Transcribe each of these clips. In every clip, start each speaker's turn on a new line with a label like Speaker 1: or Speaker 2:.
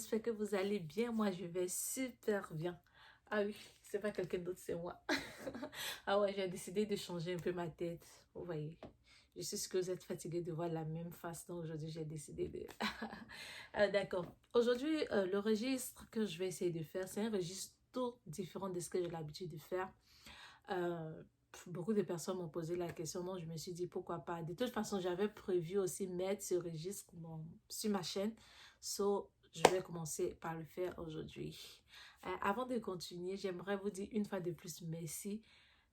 Speaker 1: j'espère que vous allez bien. Moi, je vais super bien. Ah oui, c'est pas quelqu'un d'autre, c'est moi. Ah ouais, j'ai décidé de changer un peu ma tête. Vous voyez, je suis sûre que vous êtes fatigué de voir la même face. Donc aujourd'hui, j'ai décidé de... D'accord. Aujourd'hui, le registre que je vais essayer de faire, c'est un registre tout différent de ce que j'ai l'habitude de faire. Euh, Beaucoup de personnes m'ont posé la question, donc je me suis dit pourquoi pas. De toute façon, j'avais prévu aussi mettre ce registre sur ma chaîne. So, je vais commencer par le faire aujourd'hui. Avant de continuer, j'aimerais vous dire une fois de plus merci.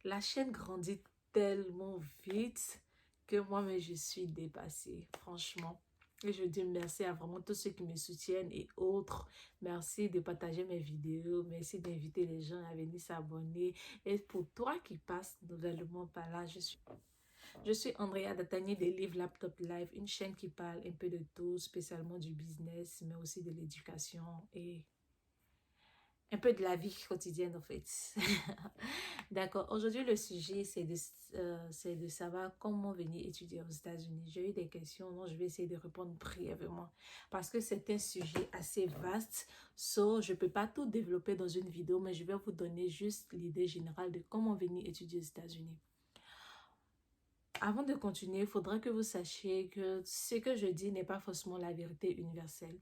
Speaker 1: La chaîne grandit tellement vite que moi-même je suis dépassée, franchement. Et je dis merci à vraiment tous ceux qui me soutiennent et autres. Merci de partager mes vidéos. Merci d'inviter les gens à venir s'abonner. Et pour toi qui passes nouvellement par là, je suis Andrea Datagné des Livres Laptop Live, une chaîne qui parle un peu de tout, spécialement du business, mais aussi de l'éducation et un peu de la vie quotidienne en fait. D'accord. Aujourd'hui, le sujet, c'est de savoir comment venir étudier aux États-Unis. J'ai eu des questions, donc je vais essayer de répondre brièvement parce que c'est un sujet assez vaste. So, je ne peux pas tout développer dans une vidéo, mais je vais vous donner juste l'idée générale de comment venir étudier aux États-Unis. Avant de continuer, il faudra que vous sachiez que ce que je dis n'est pas forcément la vérité universelle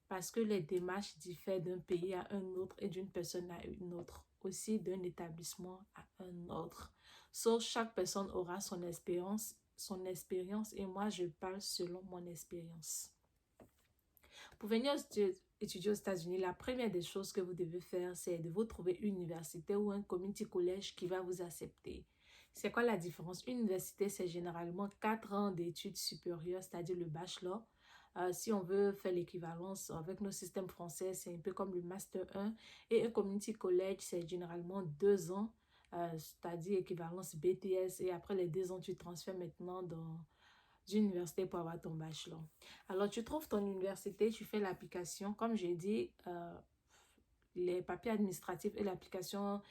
Speaker 1: parce que les démarches diffèrent d'un pays à un autre et d'une personne à une autre, aussi d'un établissement à un autre. Sauf chaque personne aura son expérience et moi je parle selon mon expérience. Pour venir étudier aux États-Unis, la première des choses que vous devez faire, c'est de vous trouver une université ou un community college qui va vous accepter. C'est quoi la différence? Une université, c'est généralement 4 ans d'études supérieures, c'est-à-dire le bachelor. Si on veut faire l'équivalence avec nos systèmes français, c'est un peu comme le Master 1. Et un community college, c'est généralement 2 ans, c'est-à-dire équivalence BTS. Et après les 2 ans, tu transfères maintenant dans une université pour avoir ton bachelor. Alors, tu trouves ton université, tu fais l'application. Comme j'ai dit, les papiers administratifs et l'application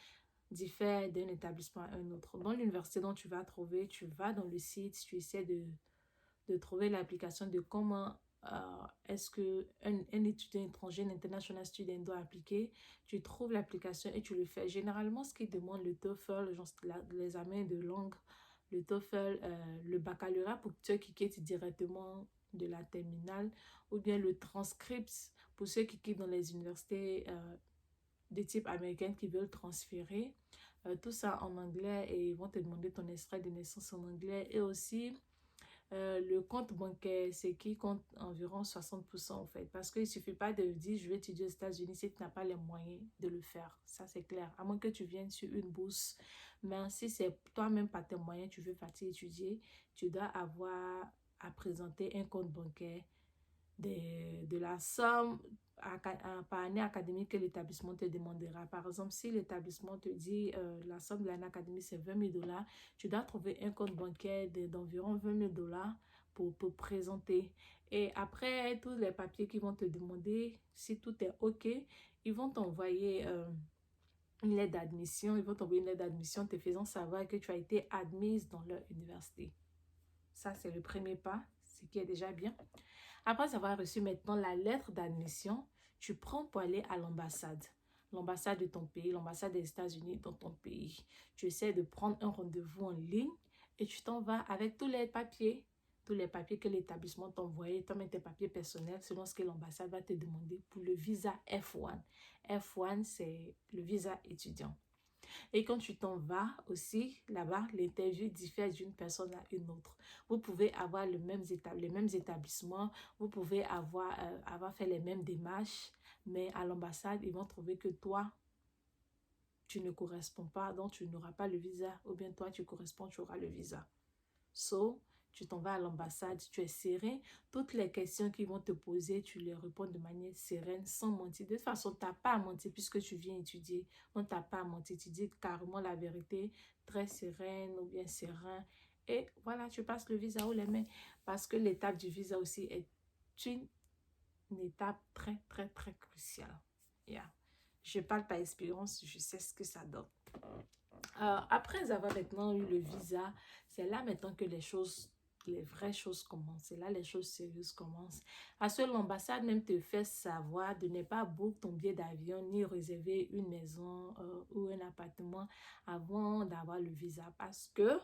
Speaker 1: diffèrent d'un établissement à un autre. Dans l'université dont tu vas trouver, tu vas dans le site, tu essaies de trouver l'application de comment est-ce qu'un étudiant étranger, un international student doit appliquer. Tu trouves l'application et tu le fais. Généralement, ce qui demande le TOEFL, l'examen de langue, le TOEFL, le baccalauréat pour ceux qui quittent directement de la terminale, ou bien le transcript pour ceux qui quittent dans les universités de type américaine qui veulent transférer. Tout ça en anglais et ils vont te demander ton extrait de naissance en anglais et aussi le compte bancaire, c'est qui compte environ 60% en fait. Parce qu'il ne suffit pas de dire je vais étudier aux États-Unis si tu n'as pas les moyens de le faire. Ça, c'est clair. À moins que tu viennes sur une bourse. Mais si c'est toi-même pas tes moyens, tu veux partir étudier, tu dois avoir à présenter un compte bancaire de la somme par année académique que l'établissement te demandera. Par exemple, si l'établissement te dit la somme de l'année académique, c'est 20 000 $, tu dois trouver un compte bancaire d'environ 20 000 $ pour présenter. Et après, tous les papiers qu'ils vont te demander, si tout est OK, ils vont t'envoyer une lettre d'admission. Ils vont t'envoyer une lettre d'admission te faisant savoir que tu as été admise dans leur université. Ça, c'est le premier pas, ce qui est déjà bien. Après avoir reçu maintenant la lettre d'admission, tu prends pour aller à l'ambassade. L'ambassade de ton pays, l'ambassade des États-Unis dans ton pays. Tu essaies de prendre un rendez-vous en ligne et tu t'en vas avec tous les papiers que l'établissement t'a envoyé, même tes papiers personnels selon ce que l'ambassade va te demander pour le visa F1. F1, c'est le visa étudiant. Et quand tu t'en vas aussi, là-bas, l'interview diffère d'une personne à une autre. Vous pouvez avoir les mêmes établissements, vous pouvez avoir fait les mêmes démarches, mais à l'ambassade, ils vont trouver que toi, tu ne corresponds pas, donc tu n'auras pas le visa, ou bien toi, tu corresponds, tu auras le visa. So, tu t'en vas à l'ambassade, tu es serein. Toutes les questions qu'ils vont te poser, tu les réponds de manière sereine, sans mentir. De toute façon, tu n'as pas à mentir puisque tu viens étudier. Donc, tu n'as pas à mentir. Tu dis carrément la vérité, très sereine ou bien serein. Et voilà, tu passes le visa haut les mains. Parce que l'étape du visa aussi est une étape très, très, très cruciale. Yeah. Je parle par expérience, je sais ce que ça donne. Après avoir maintenant eu le visa, c'est là maintenant que les choses les vraies choses commencent. C'est là les choses sérieuses commencent. Parce que l'ambassade même te fait savoir de ne pas booker ton billet d'avion ni réserver une maison ou un appartement avant d'avoir le visa. Parce que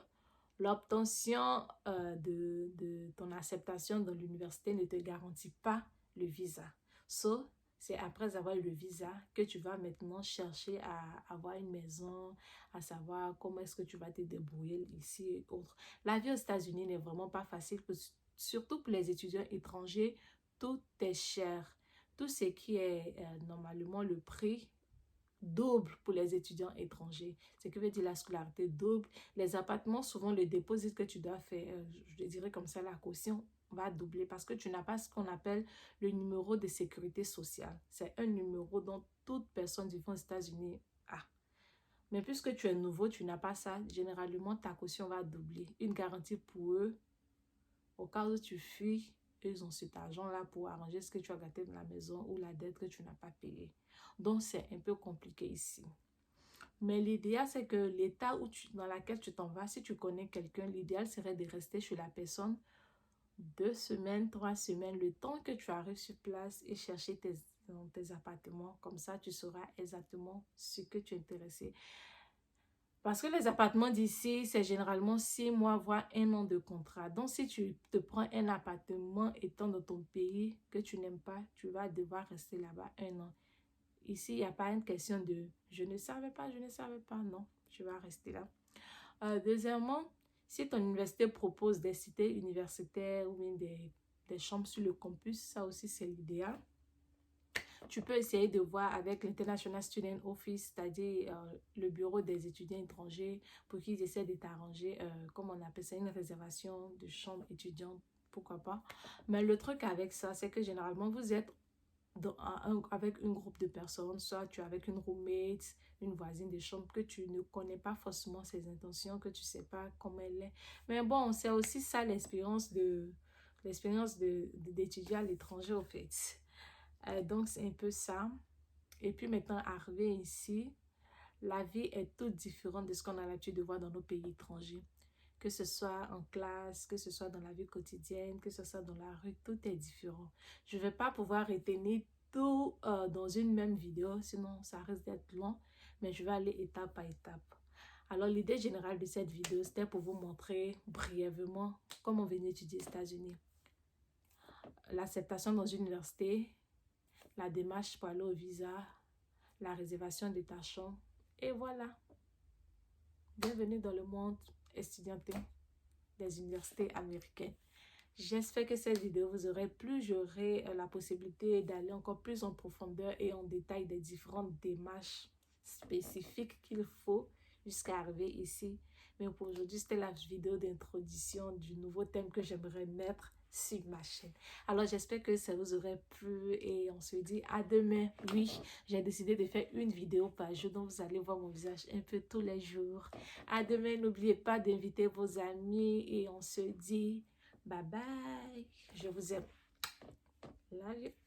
Speaker 1: l'obtention de ton acceptation dans l'université ne te garantit pas le visa. So, c'est après avoir eu le visa que tu vas maintenant chercher à avoir une maison, à savoir comment est-ce que tu vas te débrouiller ici et autres. La vie aux États-Unis n'est vraiment pas facile, surtout pour les étudiants étrangers, tout est cher. Tout ce qui est normalement le prix double pour les étudiants étrangers. Ce qui veut dire la scolarité double. Les appartements, souvent, le dépôt que tu dois faire, je dirais comme ça, la caution va doubler parce que tu n'as pas ce qu'on appelle le numéro de sécurité sociale. C'est un numéro dont toute personne vivant aux États-Unis a. Mais puisque tu es nouveau, tu n'as pas ça, généralement, ta caution va doubler. Une garantie pour eux, au cas où tu fuis, ils ont cet argent-là pour arranger ce que tu as gâté dans la maison ou la dette que tu n'as pas payée. Donc, c'est un peu compliqué ici. Mais l'idéal, c'est que l'état dans lequel tu t'en vas, si tu connais quelqu'un, l'idéal serait de rester chez la personne 2 semaines, 3 semaines, le temps que tu arrives sur place et chercher tes appartements. Comme ça, tu sauras exactement ce que tu es intéressé. Parce que les appartements d'ici, c'est généralement 6 mois, voire 1 an de contrat. Donc, si tu te prends un appartement étant dans ton pays que tu n'aimes pas, tu vas devoir rester là-bas 1 an. Ici, il n'y a pas une question de « je ne savais pas, je ne savais pas ». Non, tu vas rester là. Deuxièmement, si ton université propose des cités universitaires ou bien des chambres sur le campus, ça aussi, c'est l'idéal. Tu peux essayer de voir avec l'International Student Office, c'est-à-dire le bureau des étudiants étrangers, pour qu'ils essaient de t'arranger, comme on appelle ça, une réservation de chambre étudiante, pourquoi pas. Mais le truc avec ça, c'est que généralement, vous êtes avec un groupe de personnes, soit tu es avec une roommate, une voisine de chambre que tu ne connais pas forcément ses intentions, que tu ne sais pas comment elle est. Mais bon, c'est aussi ça l'expérience d'étudier à l'étranger, au fait. Donc, c'est un peu ça. Et puis maintenant, arrivé ici, la vie est toute différente de ce qu'on a l'habitude de voir dans nos pays étrangers. Que ce soit en classe, que ce soit dans la vie quotidienne, que ce soit dans la rue, tout est différent. Je ne vais pas pouvoir retenir tout dans une même vidéo, sinon ça risque d'être long, mais je vais aller étape par étape. Alors, l'idée générale de cette vidéo, c'était pour vous montrer brièvement comment venir étudier aux États-Unis. L'acceptation dans une université, la démarche pour aller au visa, la réservation de ta chambre, et voilà. Bienvenue dans le monde estudiantin des universités américaines. J'espère que cette vidéo vous aurait plu. J'aurai la possibilité d'aller encore plus en profondeur et en détail des différentes démarches spécifiques qu'il faut jusqu'à arriver ici. Mais pour aujourd'hui, c'était la vidéo d'introduction du nouveau thème que j'aimerais mettre sur ma chaîne. Alors, j'espère que ça vous aurait plu et on se dit à demain. Oui, j'ai décidé de faire une vidéo par jour, donc vous allez voir mon visage un peu tous les jours. À demain, n'oubliez pas d'inviter vos amis et on se dit bye bye. Je vous aime. Love you.